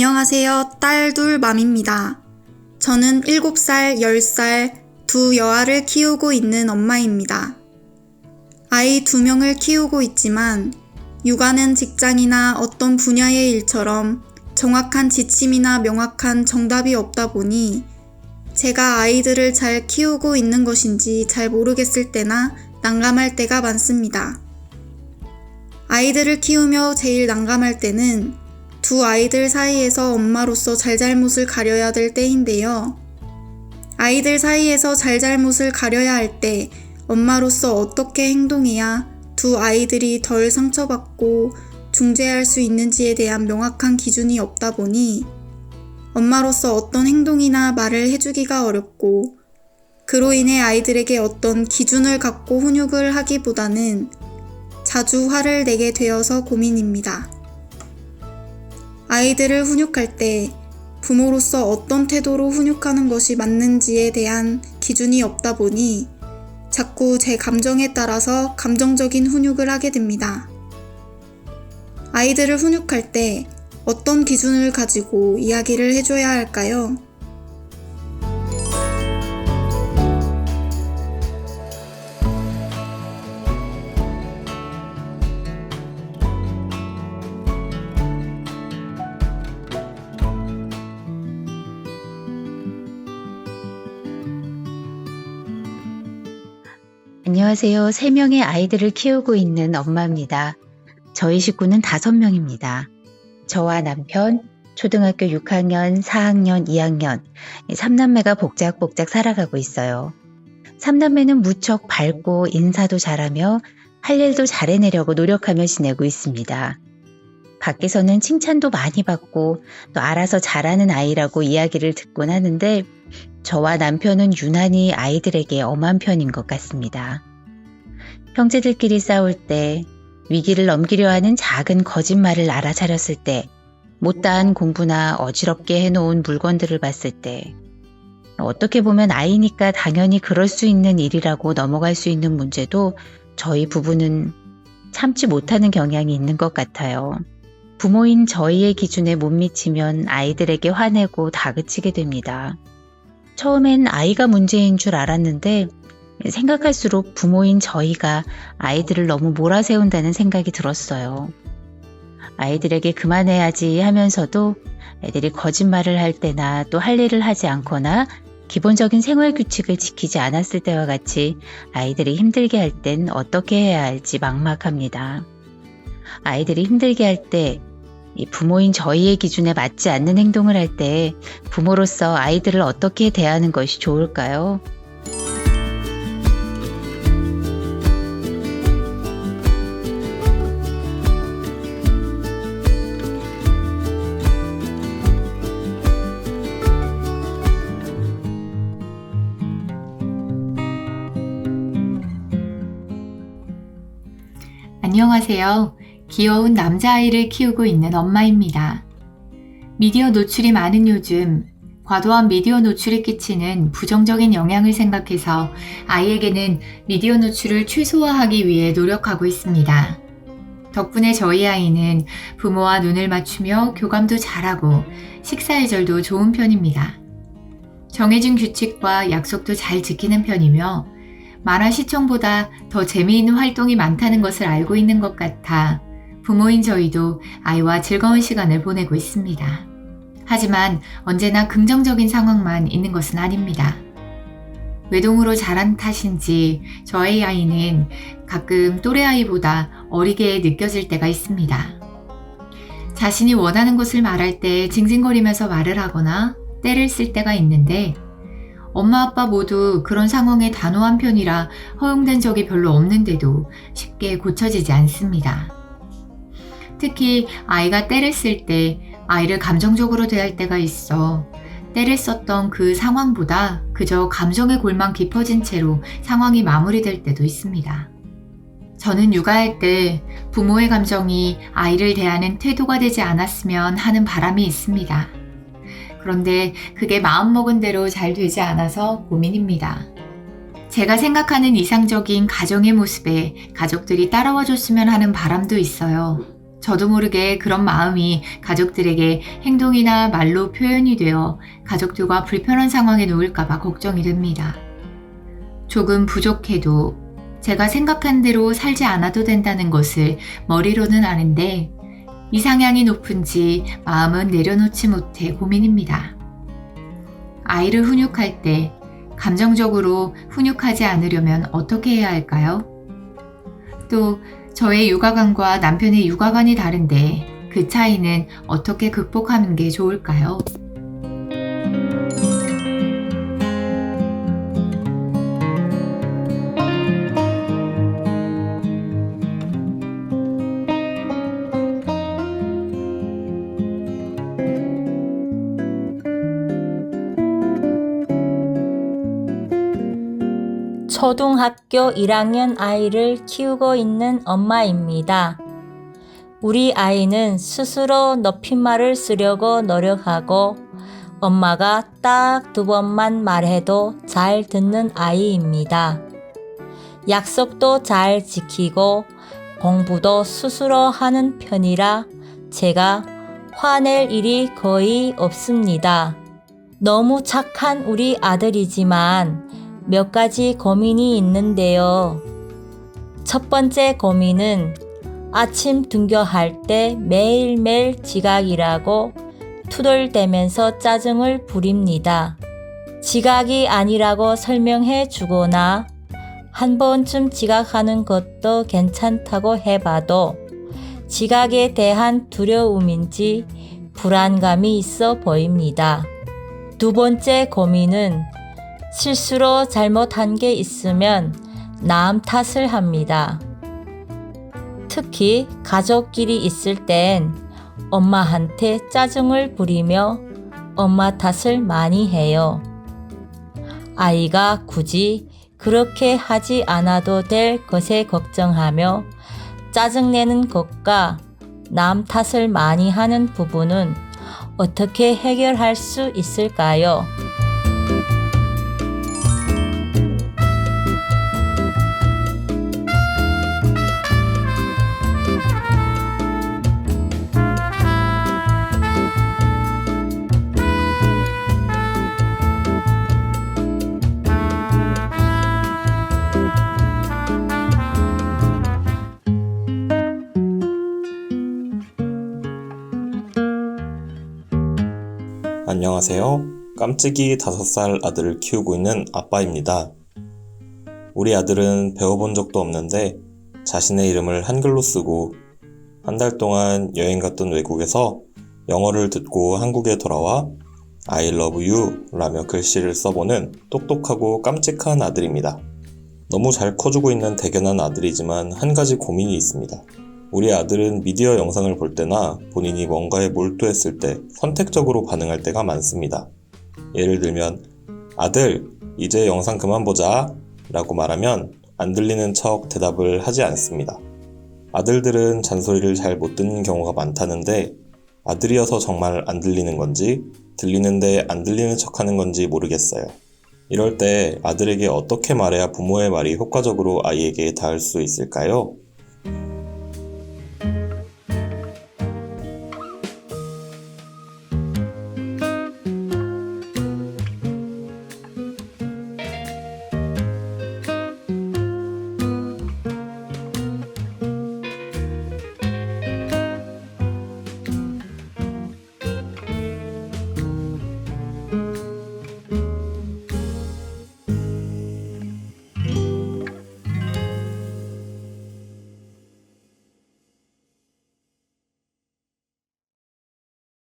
안녕하세요. 딸 둘 맘입니다. 저는 7살, 10살 두 여아를 키우고 있는 엄마입니다. 아이 2명을 키우고 있지만 육아는 직장이나 어떤 분야의 일처럼 정확한 지침이나 명확한 정답이 없다 보니 제가 아이들을 잘 키우고 있는 것인지 잘 모르겠을 때나 난감할 때가 많습니다. 아이들을 키우며 제일 난감할 때는 두 아이들 사이에서 엄마로서 잘잘못을 가려야 될 때인데요. 아이들 사이에서 잘잘못을 가려야 할 때 엄마로서 어떻게 행동해야 두 아이들이 덜 상처받고 중재할 수 있는지에 대한 명확한 기준이 없다 보니 엄마로서 어떤 행동이나 말을 해주기가 어렵고 그로 인해 아이들에게 어떤 기준을 갖고 훈육을 하기보다는 자주 화를 내게 되어서 고민입니다. 아이들을 훈육할 때 부모로서 어떤 태도로 훈육하는 것이 맞는지에 대한 기준이 없다 보니 자꾸 제 감정에 따라서 감정적인 훈육을 하게 됩니다. 아이들을 훈육할 때 어떤 기준을 가지고 이야기를 해줘야 할까요? 안녕하세요. 3명의 아이들을 키우고 있는 엄마입니다. 저희 식구는 5명입니다. 저와 남편, 초등학교 6학년, 4학년, 2학년, 3남매가 복작복작 살아가고 있어요. 3남매는 무척 밝고 인사도 잘하며 할 일도 잘해내려고 노력하며 지내고 있습니다. 밖에서는 칭찬도 많이 받고 또 알아서 잘하는 아이라고 이야기를 듣곤 하는데 저와 남편은 유난히 아이들에게 엄한 편인 것 같습니다. 형제들끼리 싸울 때, 위기를 넘기려 하는 작은 거짓말을 알아차렸을 때, 못다한 공부나 어지럽게 해놓은 물건들을 봤을 때, 어떻게 보면 아이니까 당연히 그럴 수 있는 일이라고 넘어갈 수 있는 문제도 저희 부부는 참지 못하는 경향이 있는 것 같아요. 부모인 저희의 기준에 못 미치면 아이들에게 화내고 다그치게 됩니다. 처음엔 아이가 문제인 줄 알았는데 생각할수록 부모인 저희가 아이들을 너무 몰아세운다는 생각이 들었어요. 아이들에게 그만해야지 하면서도 애들이 거짓말을 할 때나 또 할 일을 하지 않거나 기본적인 생활 규칙을 지키지 않았을 때와 같이 아이들이 힘들게 할 땐 어떻게 해야 할지 막막합니다. 아이들이 힘들게 할 때 이 부모인 저희의 기준에 맞지 않는 행동을 할 때 부모로서 아이들을 어떻게 대하는 것이 좋을까요? 안녕하세요. 귀여운 남자아이를 키우고 있는 엄마입니다. 미디어 노출이 많은 요즘 과도한 미디어 노출이 끼치는 부정적인 영향을 생각해서 아이에게는 미디어 노출을 최소화하기 위해 노력하고 있습니다. 덕분에 저희 아이는 부모와 눈을 맞추며 교감도 잘하고 식사예절도 좋은 편입니다. 정해진 규칙과 약속도 잘 지키는 편이며 만화 시청보다 더 재미있는 활동이 많다는 것을 알고 있는 것 같아 부모인 저희도 아이와 즐거운 시간을 보내고 있습니다. 하지만 언제나 긍정적인 상황만 있는 것은 아닙니다. 외동으로 자란 탓인지 저희 아이는 가끔 또래 아이보다 어리게 느껴질 때가 있습니다. 자신이 원하는 것을 말할 때 징징거리면서 말을 하거나 때를 쓸 때가 있는데 엄마 아빠 모두 그런 상황에 단호한 편이라 허용된 적이 별로 없는데도 쉽게 고쳐지지 않습니다. 특히 아이가 때를 쓸 때 아이를 감정적으로 대할 때가 있어 때를 썼던 그 상황보다 그저 감정의 골만 깊어진 채로 상황이 마무리될 때도 있습니다. 저는 육아할 때 부모의 감정이 아이를 대하는 태도가 되지 않았으면 하는 바람이 있습니다. 그런데 그게 마음먹은 대로 잘 되지 않아서 고민입니다. 제가 생각하는 이상적인 가정의 모습에 가족들이 따라와 줬으면 하는 바람도 있어요. 저도 모르게 그런 마음이 가족들에게 행동이나 말로 표현이 되어 가족들과 불편한 상황에 놓을까봐 걱정이 됩니다. 조금 부족해도 제가 생각한 대로 살지 않아도 된다는 것을 머리로는 아는데 이상향이 높은지 마음은 내려놓지 못해 고민입니다. 아이를 훈육할 때 감정적으로 훈육하지 않으려면 어떻게 해야 할까요? 또 저의 육아관과 남편의 육아관이 다른데 그 차이는 어떻게 극복하는 게 좋을까요? 초등학교 1학년 아이를 키우고 있는 엄마입니다. 우리 아이는 스스로 높임말을 쓰려고 노력하고 엄마가 딱 2번만 말해도 잘 듣는 아이입니다. 약속도 잘 지키고 공부도 스스로 하는 편이라 제가 화낼 일이 거의 없습니다. 너무 착한 우리 아들이지만 몇 가지 고민이 있는데요. 첫 번째 고민은 아침 등교할 때 매일매일 지각이라고 투덜대면서 짜증을 부립니다. 지각이 아니라고 설명해 주거나 한 번쯤 지각하는 것도 괜찮다고 해봐도 지각에 대한 두려움인지 불안감이 있어 보입니다. 두 번째 고민은 실수로 잘못한 게 있으면 남 탓을 합니다. 특히 가족끼리 있을 땐 엄마한테 짜증을 부리며 엄마 탓을 많이 해요. 아이가 굳이 그렇게 하지 않아도 될 것에 걱정하며 짜증내는 것과 남 탓을 많이 하는 부분은 어떻게 해결할 수 있을까요? 안녕하세요. 깜찍이 5살 아들을 키우고 있는 아빠입니다. 우리 아들은 배워본 적도 없는데 자신의 이름을 한글로 쓰고 한 달 동안 여행 갔던 외국에서 영어를 듣고 한국에 돌아와 I love you 라며 글씨를 써보는 똑똑하고 깜찍한 아들입니다. 너무 잘 커주고 있는 대견한 아들이지만 한 가지 고민이 있습니다. 우리 아들은 미디어 영상을 볼 때나 본인이 뭔가에 몰두했을 때 선택적으로 반응할 때가 많습니다. 예를 들면 아들, 이제 영상 그만 보자 라고 말하면 안 들리는 척 대답을 하지 않습니다. 아들들은 잔소리를 잘 못 듣는 경우가 많다는데 아들이어서 정말 안 들리는 건지 들리는데 안 들리는 척 하는 건지 모르겠어요. 이럴 때 아들에게 어떻게 말해야 부모의 말이 효과적으로 아이에게 닿을 수 있을까요?